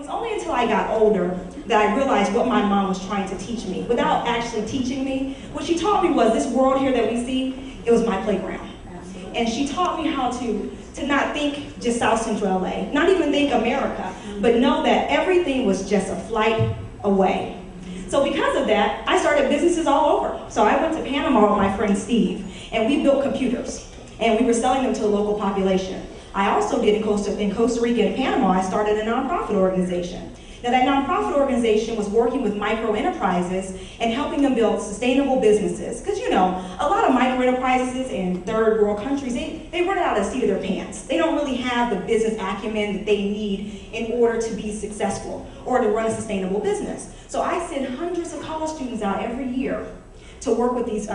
was only until I got older that I realized what my mom was trying to teach me. Without actually teaching me, what she taught me was this world here that we see, it was my playground. And she taught me how to not think just South Central LA, not even think America, but know that everything was just a flight away. So because of that, I started businesses all over. So I went to Panama with my friend Steve, and we built computers, and we were selling them to the local population. I also did in Costa Rica and Panama, I started a nonprofit organization. Now that nonprofit organization was working with micro enterprises and helping them build sustainable businesses. Because you know, a lot of micro enterprises in third world countries, they run out of the seat of their pants. They don't really have the business acumen that they need in order to be successful or to run a sustainable business. So I send hundreds of college students out every year to work with these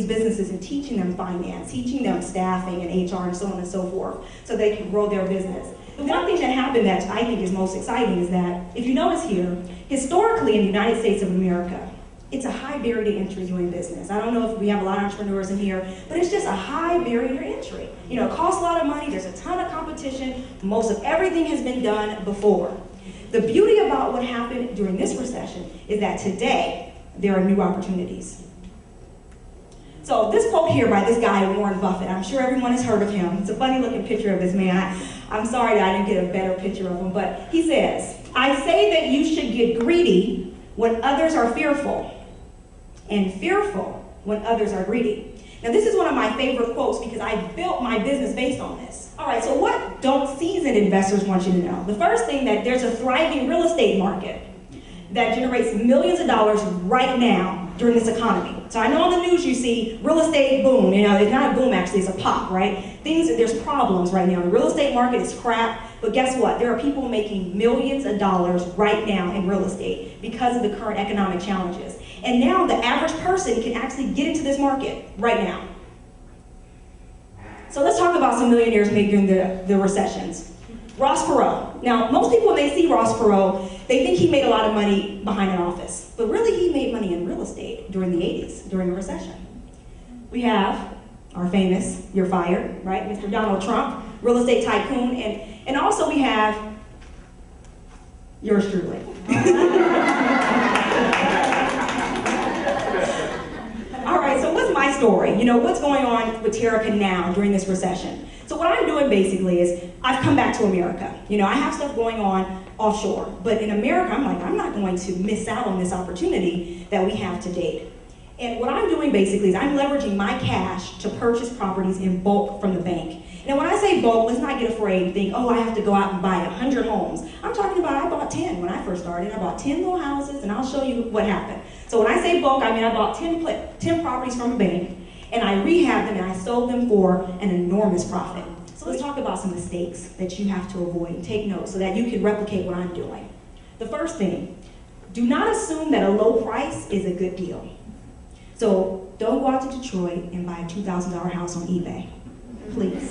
businesses and teaching them finance, teaching them staffing and HR and so on and so forth, so they can grow their business. The one thing that happened that I think is most exciting is that, if you notice here, historically in the United States of America, it's a high barrier to entry doing business. I don't know if we have a lot of entrepreneurs in here, but it's just a high barrier to entry. You know, it costs a lot of money, there's a ton of competition, most of everything has been done before. The beauty about what happened during this recession is that today, there are new opportunities. So this quote here by this guy, Warren Buffett, I'm sure everyone has heard of him. It's a funny looking picture of this man. I'm sorry that I didn't get a better picture of him, but he says, I say that you should get greedy when others are fearful, and fearful when others are greedy. Now this is one of my favorite quotes because I built my business based on this. All right, so what don't seasoned investors want you to know? The first thing, that there's a thriving real estate market that generates millions of dollars right now during this economy. So I know on the news you see real estate boom. You know, it's not a boom actually, it's a pop, right? There's problems right now. The real estate market is crap, but guess what? There are people making millions of dollars right now in real estate because of the current economic challenges. And now the average person can actually get into this market right now. So let's talk about some millionaires made during the recessions. Ross Perot. Now, most people when they see Ross Perot, they think he made a lot of money behind an office. But really, he made money in real estate during the 80s, during a recession. We have our famous, you're fired, right? Mr. Donald Trump, real estate tycoon. And also we have yours truly. All right, so what's my story? You know, what's going on with Terica now during this recession? So what I'm doing basically is I've come back to America. You know, I have stuff going on offshore, but in America, I'm like, I'm not going to miss out on this opportunity that we have to date. And what I'm doing basically is I'm leveraging my cash to purchase properties in bulk from the bank. Now when I say bulk, let's not get afraid and think, oh, I have to go out and buy 100 homes. I'm talking about I bought 10 when I first started. I bought 10 little houses, and I'll show you what happened. So when I say bulk, I mean I bought 10 properties from a bank, and I rehabbed them and I sold them for an enormous profit. So let's talk about some mistakes that you have to avoid and take note so that you can replicate what I'm doing. The first thing, do not assume that a low price is a good deal. So don't go out to Detroit and buy a $2,000 house on eBay, please.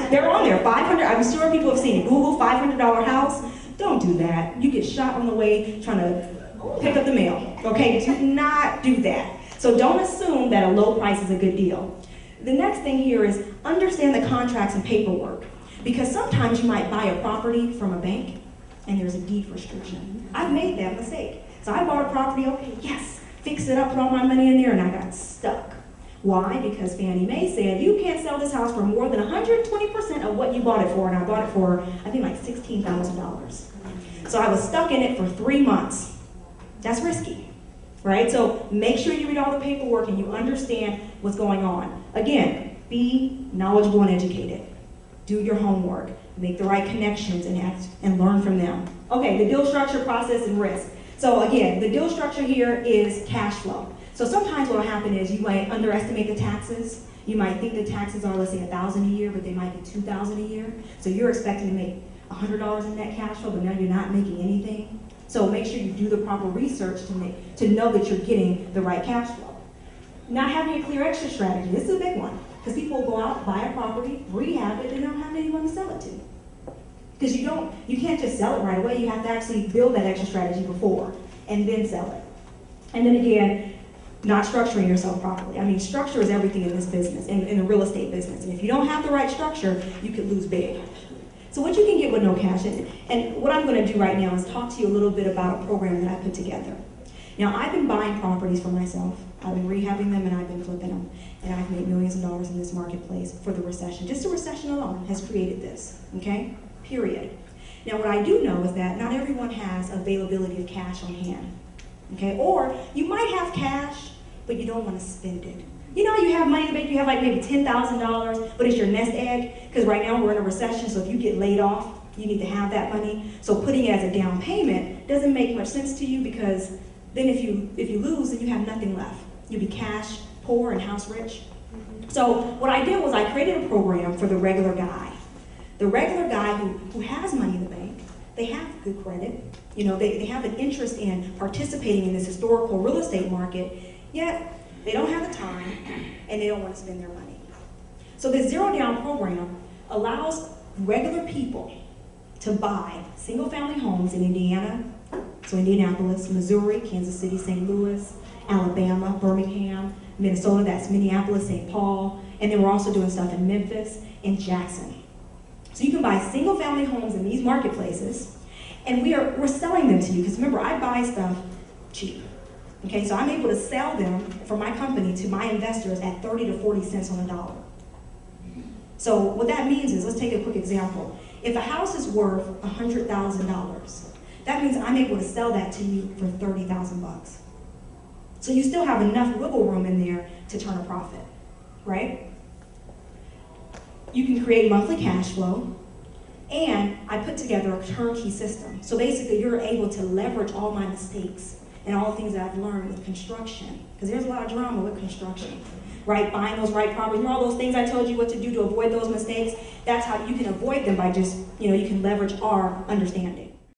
They're on there, 500, I'm sure people have seen it. Google $500 house, don't do that. You get shot on the way trying to pick up the mail, okay? Do not do that. So don't assume that a low price is a good deal. The next thing here is understand the contracts and paperwork, because sometimes you might buy a property from a bank and there's a deed restriction. I've made that mistake. So I bought a property, okay, yes, fix it up, put all my money in there, and I got stuck. Why? Because Fannie Mae said you can't sell this house for more than 120% of what you bought it for, and I bought it for, I think, like $16,000. So I was stuck in it for 3 months. That's risky. Right? So make sure you read all the paperwork and you understand what's going on. Again, be knowledgeable and educated. Do your homework. Make the right connections and learn from them. Okay, the deal structure, process, and risk. So again, the deal structure here is cash flow. So sometimes what will happen is you might underestimate the taxes. You might think the taxes are, let's say, $1,000 a year, but they might be $2,000 a year. So you're expecting to make $100 in net cash flow, but now you're not making anything. So make sure you do the proper research to know that you're getting the right cash flow. Not having a clear exit strategy. This is a big one, because people will go out, buy a property, rehab it, and they don't have anyone to sell it to. Because you can't just sell it right away. You have to actually build that exit strategy before and then sell it. And then again, not structuring yourself properly. I mean, structure is everything in this business, in the real estate business. And if you don't have the right structure, you could lose big. So what you can get with no cash, and what I'm going to do right now is talk to you a little bit about a program that I put together. Now, I've been buying properties for myself. I've been rehabbing them and I've been flipping them. And I've made millions of dollars in this marketplace for the recession. Just the recession alone has created this, okay? Period. Now, what I do know is that not everyone has availability of cash on hand, okay? Or you might have cash, but you don't want to spend it. You know, you have money in the bank, you have like maybe $10,000, but it's your nest egg, because right now we're in a recession, so if you get laid off, you need to have that money. So putting it as a down payment doesn't make much sense to you, because then if you lose, then you have nothing left. You'll be cash poor and house rich. So what I did was I created a program for the regular guy. The regular guy who has money in the bank, they have good credit, you know, they have an interest in participating in this historical real estate market, yet they don't have the time and they don't want to spend their money. So this zero down program allows regular people to buy single family homes in Indiana, so Indianapolis, Missouri, Kansas City, St. Louis, Alabama, Birmingham, Minnesota, that's Minneapolis, St. Paul, and then we're also doing stuff in Memphis and Jackson. So you can buy single family homes in these marketplaces, and we're selling them to you, because remember, I buy stuff cheap. Okay, so I'm able to sell them for my company to my investors at 30 to 40 cents on the dollar. So what that means is, let's take a quick example. If a house is worth $100,000, that means I'm able to sell that to you for 30,000 bucks. So you still have enough wiggle room in there to turn a profit, right? You can create monthly cash flow, and I put together a turnkey system. So basically, you're able to leverage all my mistakes and all the things that I've learned with construction, because there's a lot of drama with construction, right? Buying those right properties, remember all those things I told you what to do to avoid those mistakes? That's how you can avoid them, by just, you know, you can leverage our understanding.